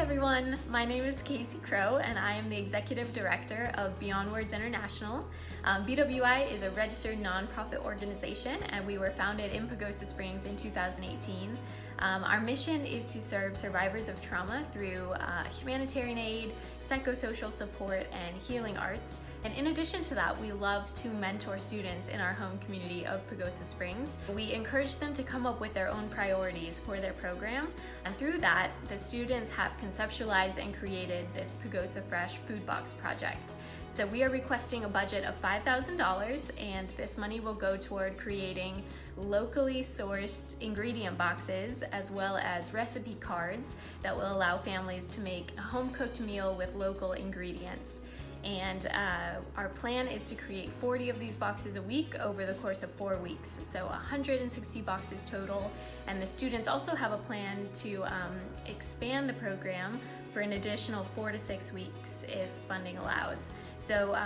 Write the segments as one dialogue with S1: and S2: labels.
S1: everyone, my name is Casey Crow and I am the Executive Director of Beyond Words International. BWI is a registered nonprofit organization and we were founded in Pagosa Springs in 2018. Our mission is to serve survivors of trauma through humanitarian aid, psychosocial support, and healing arts. And in addition to that, we love to mentor students in our home community of Pagosa Springs. We encourage them to come up with their own priorities for their program, and through that, the students have conceptualized and created this Pagosa Fresh Food Box project. So we are requesting a budget of $5,000, and this money will go toward creating locally sourced ingredient boxes as well as recipe cards that will allow families to make a home-cooked meal with local ingredients. And our plan is to create 40 of these boxes a week over the course of 4 weeks, so 160 boxes total. And the students also have a plan to expand the program for an additional 4 to 6 weeks if funding allows. So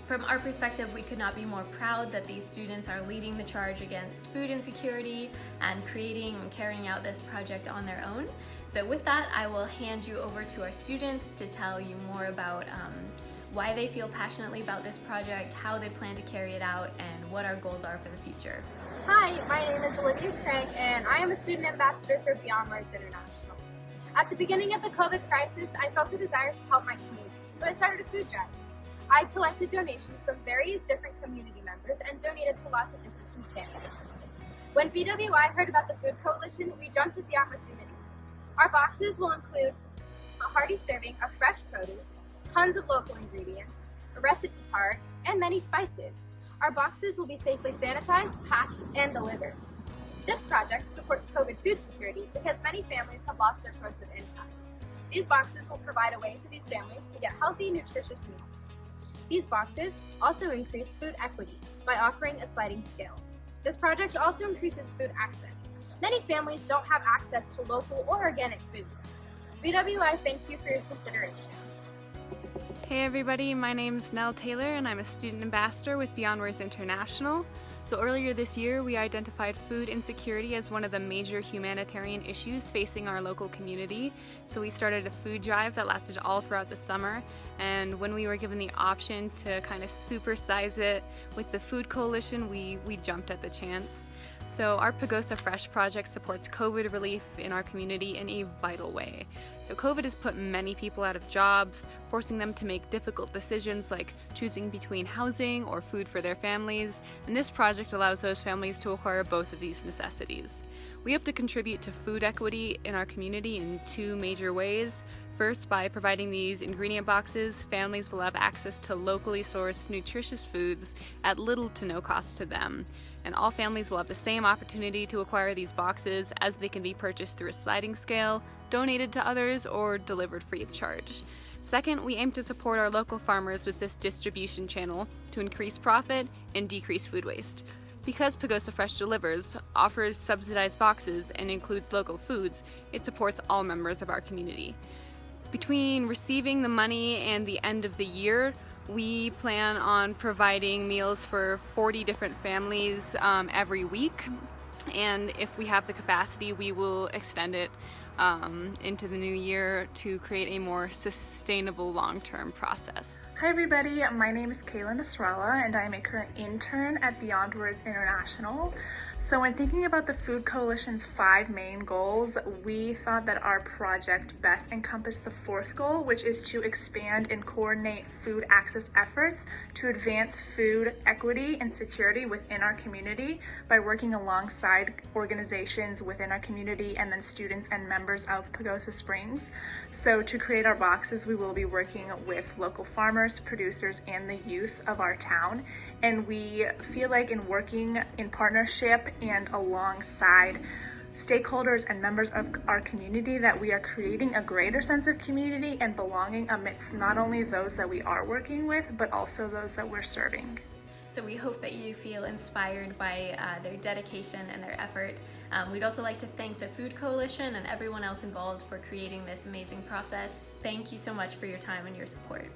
S1: from our perspective, we could not be more proud that these students are leading the charge against food insecurity and creating and carrying out this project on their own. So with that, I will hand you over to our students to tell you more about why they feel passionately about this project, how they plan to carry it out, and what our goals are for the future.
S2: Hi, my name is Olivia Craig, and I am a student ambassador for Beyond Words International. At the beginning of the COVID crisis, I felt a desire to help my community, so I started a food drive. I collected donations from various different community members and donated to lots of different food pantries. When BWI heard about the Food Coalition, we jumped at the opportunity. Our boxes will include a hearty serving of fresh produce, tons of local ingredients, a recipe card, and many spices. Our boxes will be safely sanitized, packed, and delivered. This project supports COVID food security because many families have lost their source of income. These boxes will provide a way for these families to get healthy, nutritious meals. These boxes also increase food equity by offering a sliding scale. This project also increases food access. Many families don't have access to local or organic foods. BWI thanks you for your consideration.
S3: Hey everybody, my name's Nell Taylor and I'm a student ambassador with Beyond Words International. So earlier this year, we identified food insecurity as one of the major humanitarian issues facing our local community. So we started a food drive that lasted all throughout the summer. And when we were given the option to kind of supersize it with the Food Coalition, we jumped at the chance. So our Pagosa Fresh project supports COVID relief in our community in a vital way. So COVID has put many people out of jobs, forcing them to make difficult decisions like choosing between housing or food for their families, and this project allows those families to acquire both of these necessities. We hope to contribute to food equity in our community in two major ways. First, by providing these ingredient boxes, families will have access to locally sourced, nutritious foods at little to no cost to them. And all families will have the same opportunity to acquire these boxes, as they can be purchased through a sliding scale, donated to others, or delivered free of charge. Second, we aim to support our local farmers with this distribution channel to increase profit and decrease food waste. Because Pagosa Fresh delivers, offers subsidized boxes, and includes local foods, it supports all members of our community. Between receiving the money and the end of the year, we plan on providing meals for 40 different families every week, and if we have the capacity, we will extend it into the new year to create a more sustainable long-term process.
S4: Hi everybody, my name is Kayla Nasrallah and I am a current intern at Beyond Words International. So when thinking about the Food Coalition's 5 main goals, we thought that our project best encompassed the 4th goal, which is to expand and coordinate food access efforts to advance food equity and security within our community by working alongside organizations within our community and then students and members of Pagosa Springs. So to create our boxes, we will be working with local farmers, producers, and the youth of our town. And we feel like in working in partnership and alongside stakeholders and members of our community that we are creating a greater sense of community and belonging amidst not only those that we are working with, but also those that we're serving.
S1: So we hope that you feel inspired by their dedication and their effort. We'd also like to thank the Food Coalition and everyone else involved for creating this amazing process. Thank you so much for your time and your support.